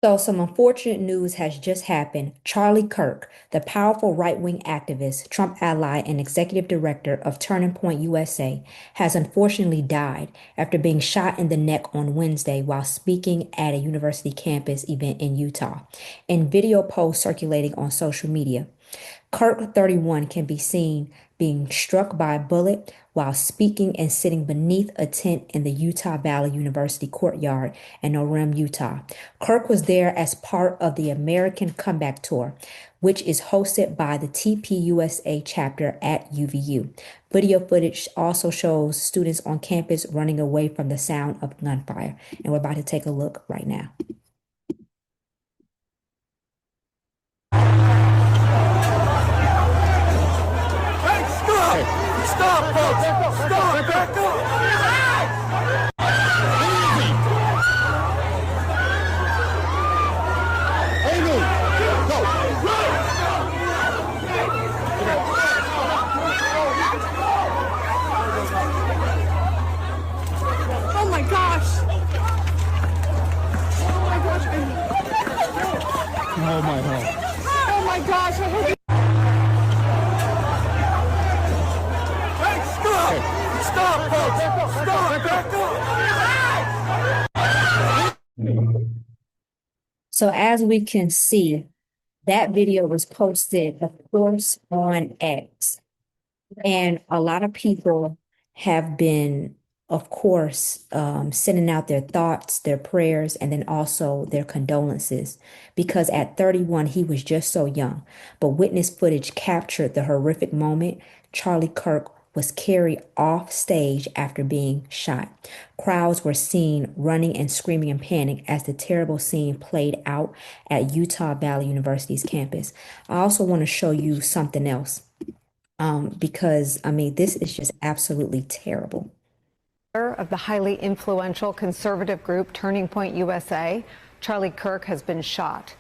So, some unfortunate news has just happened. Charlie Kirk, the powerful right-wing activist, Trump ally, and executive director of Turning Point USA, has unfortunately died after being shot in the neck on Wednesday while speaking at a university campus event in Utah. In video posts circulating on social media, Kirk, 31, can be seen being struck by a bullet while speaking and sitting beneath a tent in the Utah Valley University courtyard in Orem, Utah. Kirk was there as part of the American Comeback Tour, which is hosted by the TPUSA chapter at UVU. Video footage also shows students on campus running away from the sound of gunfire. And we're about to take a look right now. Stop, folks! Stop! Back up! Amy! Oh my gosh! Oh my gosh! Oh my God! Oh my gosh! I hope Stop, folks! Stop! Back up! So as we can see, that video was posted, of course, on X. And a lot of people have been, of course, sending out their thoughts, their prayers, and then also their condolences. Because at 31, he was just so young. But witness footage captured the horrific moment. Charlie Kirk was carried off stage after being shot. Crowds were seen running and screaming in panic as the terrible scene played out at Utah Valley University's campus. I also want to show you something else, because I mean, this is just absolutely terrible. Of the highly influential conservative group Turning Point USA, Charlie Kirk, has been shot.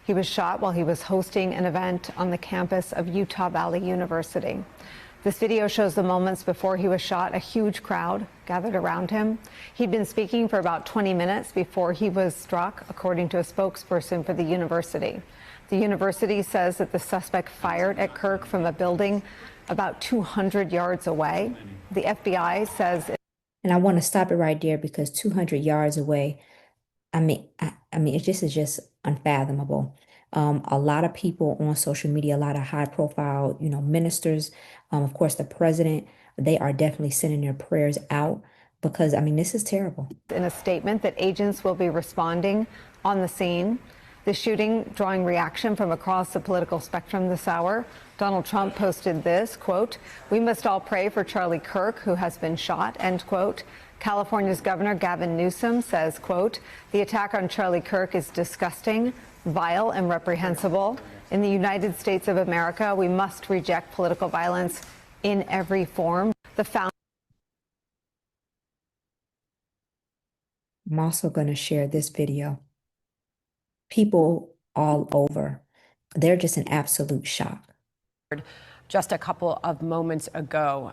He was shot while he was hosting an event on the campus of Utah Valley University. This video shows the moments before he was shot. A huge crowd gathered around him. He'd been speaking for about 20 minutes before he was struck, according to a spokesperson for the university. The university says that the suspect fired at Kirk from a building about 200 yards away. The FBI says. And I want to stop it right there because 200 yards away, it just is just unfathomable. A lot of people on social media, a lot of high profile, ministers, of course, the president, they are definitely sending their prayers out because, this is terrible. In a statement that agents will be responding on the scene. The shooting drawing reaction from across the political spectrum this hour. Donald Trump posted this, quote, "We must all pray for Charlie Kirk, who has been shot," end quote. California's Governor Gavin Newsom says, quote, "The attack on Charlie Kirk is disgusting, vile, and reprehensible. In the United States of America, we must reject political violence in every form." I'm also going to share this video. People all over, they're just in absolute shock. Just a couple of moments ago,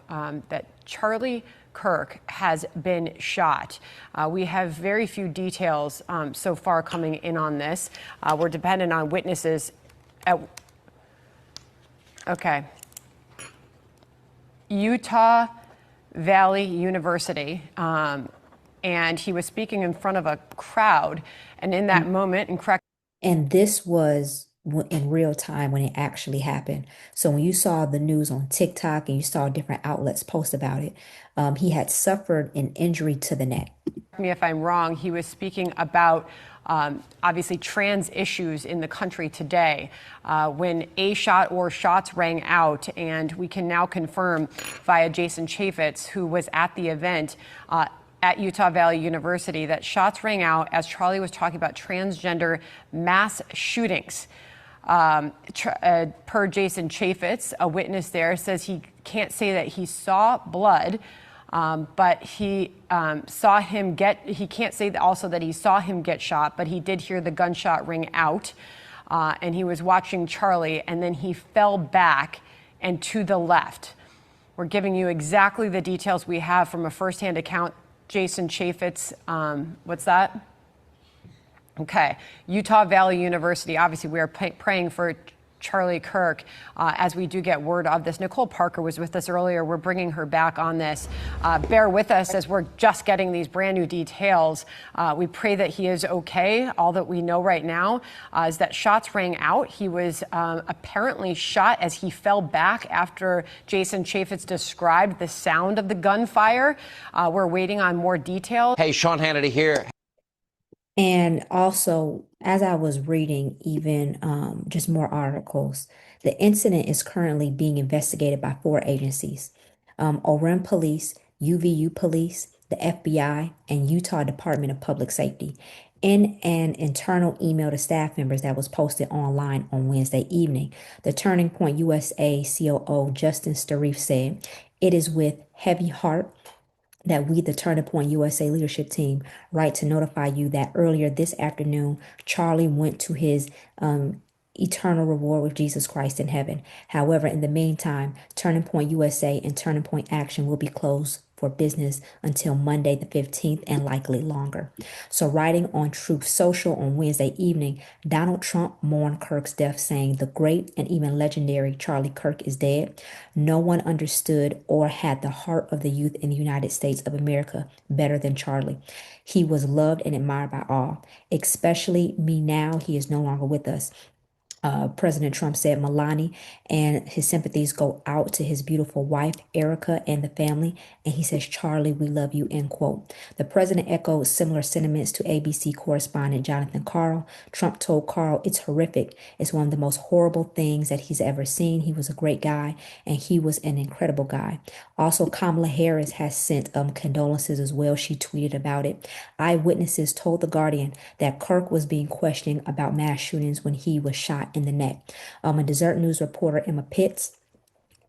that Charlie Kirk has been shot. We have very few details so far coming in on this. We're dependent on witnesses. Okay. Utah Valley University, and he was speaking in front of a crowd, and in that moment, And this was in real time when it actually happened. So when you saw the news on TikTok and you saw different outlets post about it, he had suffered an injury to the neck. Correct me if I'm wrong, he was speaking about obviously trans issues in the country today when a shot or shots rang out, and we can now confirm via Jason Chaffetz, who was at the event at Utah Valley University, that shots rang out as Charlie was talking about transgender mass shootings. Per Jason Chaffetz, a witness there, says he can't say that he saw blood, but he saw him he can't say also that he saw him get shot, but he did hear the gunshot ring out, and he was watching Charlie, and then he fell back and to the left. We're giving you exactly the details we have from a firsthand account. Jason Chaffetz, what's that? Okay. Utah Valley University. Obviously, we are praying for Charlie Kirk as we do get word of this. Nicole Parker was with us earlier. We're bringing her back on this. Bear with us as we're just getting these brand new details. We pray that he is okay. All that we know right now is that shots rang out. He was apparently shot as he fell back after Jason Chaffetz described the sound of the gunfire. We're waiting on more details. Hey, Sean Hannity here. And also, as I was reading even just more articles, the incident is currently being investigated by 4 agencies: Orem Police, UVU Police, the FBI, and Utah Department of Public Safety. In an internal email to staff members that was posted online on Wednesday evening, the Turning Point USA COO Justin Starif said, "It is with heavy heart that we, the Turning Point USA leadership team, write to notify you that earlier this afternoon, Charlie went to his eternal reward with Jesus Christ in heaven. However, in the meantime, Turning Point USA and Turning Point Action will be closed for business until Monday the 15th and likely longer." So writing on Truth Social on Wednesday evening, Donald Trump mourned Kirk's death, saying the great and even legendary Charlie Kirk is dead. No one understood or had the heart of the youth in the United States of America better than Charlie. He was loved and admired by all, especially me now. He is no longer with us. President Trump said Melania and his sympathies go out to his beautiful wife, Erica, and the family. And he says, "Charlie, we love you," end quote. The president echoed similar sentiments to ABC correspondent Jonathan Karl. Trump told Karl, "It's horrific. It's one of the most horrible things that he's ever seen. He was a great guy, and he was an incredible guy." Also, Kamala Harris has sent condolences as well. She tweeted about it. Eyewitnesses told The Guardian that Kirk was being questioned about mass shootings when he was shot in the neck. A Desert News reporter, Emma Pitts,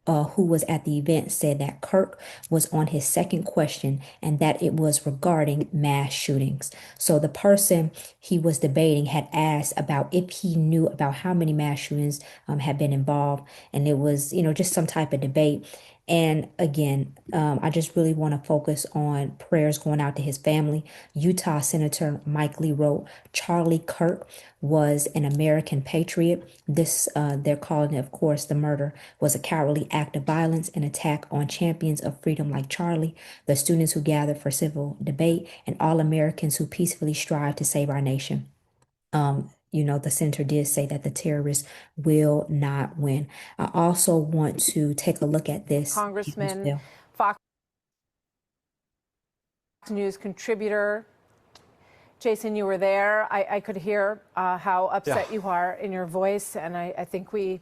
who was at the event, said that Kirk was on his second question and that it was regarding mass shootings. So the person he was debating had asked about if he knew about how many mass shootings had been involved. And it was, just some type of debate. And again, I just really want to focus on prayers going out to his family. Utah Senator Mike Lee wrote, "Charlie Kirk was an American patriot. This, they're calling it, of course, the murder was a cowardly act of violence, an attack on champions of freedom like Charlie, the students who gathered for civil debate, and all Americans who peacefully strive to save our nation." The senator did say that the terrorists will not win. I also want to take a look at this. Congressman, Fox News contributor. Jason, you were there. I could hear how upset you are in your voice, and I think we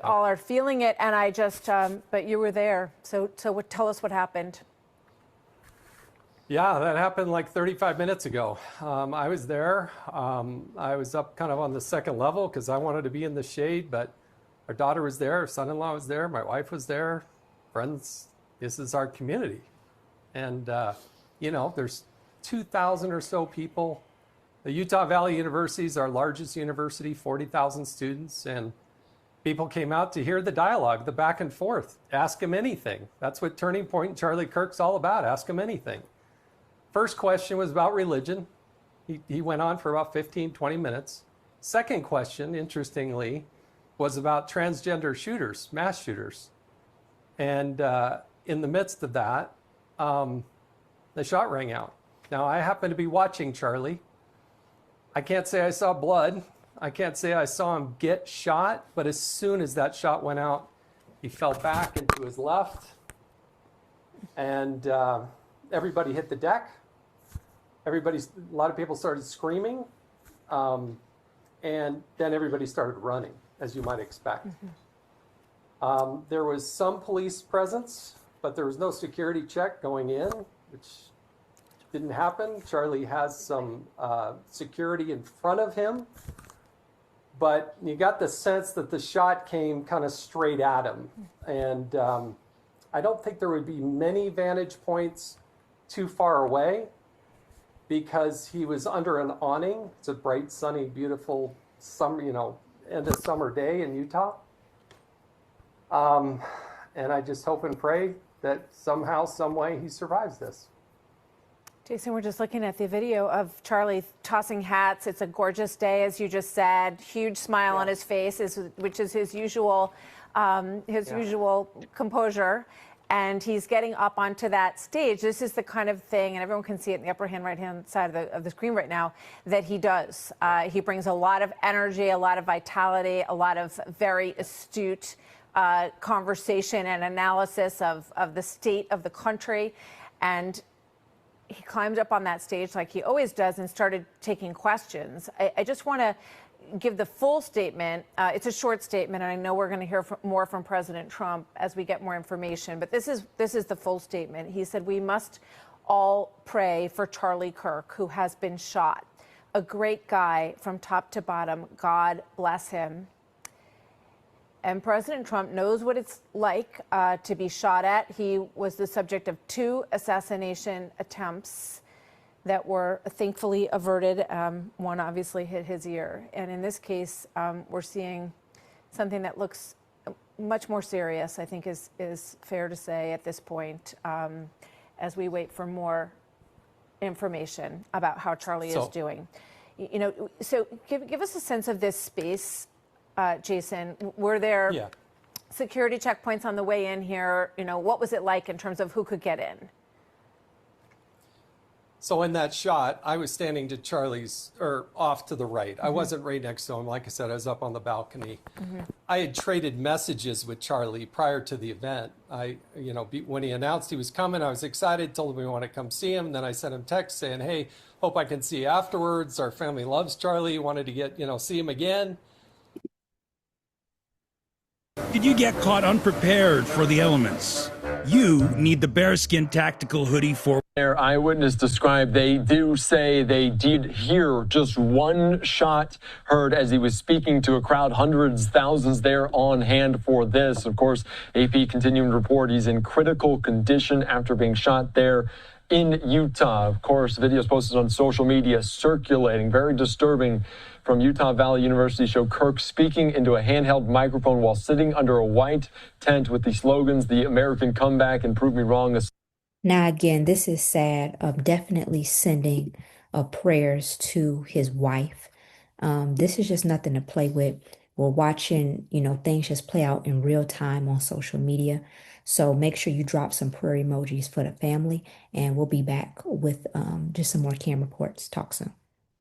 all are feeling it. And I just, but you were there. So tell us what happened. Yeah, that happened like 35 minutes ago. I was there. I was up kind of on the second level because I wanted to be in the shade, but our daughter was there, our son-in-law was there, my wife was there, friends. This is our community. And, there's 2,000 or so people. The Utah Valley University is our largest university, 40,000 students, and people came out to hear the dialogue, the back and forth. Ask him anything. That's what Turning Point and Charlie Kirk's all about. Ask him anything. First question was about religion. He went on for about 15, 20 minutes. Second question, interestingly, was about transgender shooters, mass shooters. And in the midst of that, the shot rang out. Now, I happen to be watching Charlie. I can't say I saw blood. I can't say I saw him get shot, but as soon as that shot went out, he fell back into his left, and everybody hit the deck. A lot of people started screaming, and then everybody started running, as you might expect. There was some police presence, but there was no security check going in, which didn't happen. Charlie has some security in front of him, but you got the sense that the shot came kind of straight at him. And I don't think there would be many vantage points too far away because he was under an awning. It's a bright, sunny, beautiful summer, end of summer day in Utah. And I just hope and pray that somehow, some way he survives this. Jason, we're just looking at the video of Charlie tossing hats. It's a gorgeous day, as you just said. Huge smile on his face, which is his usual composure. And he's getting up onto that stage. This is the kind of thing, and everyone can see it in the upper hand, right-hand side of the screen right now, that he does. He brings a lot of energy, a lot of vitality, a lot of very astute conversation and analysis of the state of the country. And he climbed up on that stage like he always does and started taking questions. I just want to give the full statement. It's a short statement, and I know we're going to hear more from President Trump as we get more information. But this is the full statement. He said, "We must all pray for Charlie Kirk, who has been shot. A great guy from top to bottom. God bless him." And President Trump knows what it's like to be shot at. He was the subject of 2 assassination attempts that were thankfully averted. One obviously hit his ear. And in this case, we're seeing something that looks much more serious, I think is fair to say at this point, as we wait for more information about how Charlie is doing. You know, so give us a sense of this space, Jason. Were there security checkpoints on the way in here? You know, what was it like in terms of who could get in? So in that shot, I was standing to Charlie's, or off to the right. I wasn't right next to him. Like I said, I was up on the balcony. I had traded messages with Charlie prior to the event. When he announced he was coming, I was excited, told him we want to come see him. Then I sent him text saying, "Hey, hope I can see you afterwards. Our family loves Charlie. Wanted to get, see him again." Did you get caught unprepared for the elements? You need the bearskin tactical hoodie for... Their eyewitness described they do say they did hear just one shot heard as he was speaking to a crowd, hundreds, thousands there on hand for this. Of course, AP continuing to report he's in critical condition after being shot there in Utah. Of course, videos posted on social media circulating, very disturbing, from Utah Valley University show Kirk speaking into a handheld microphone while sitting under a white tent with the slogans, "The American Comeback" and "Prove Me Wrong." Now, again, this is sad. Definitely sending prayers to his wife. This is just nothing to play with. We're watching, things just play out in real time on social media. So make sure you drop some prayer emojis for the family, and we'll be back with just some more camera reports. Talk soon.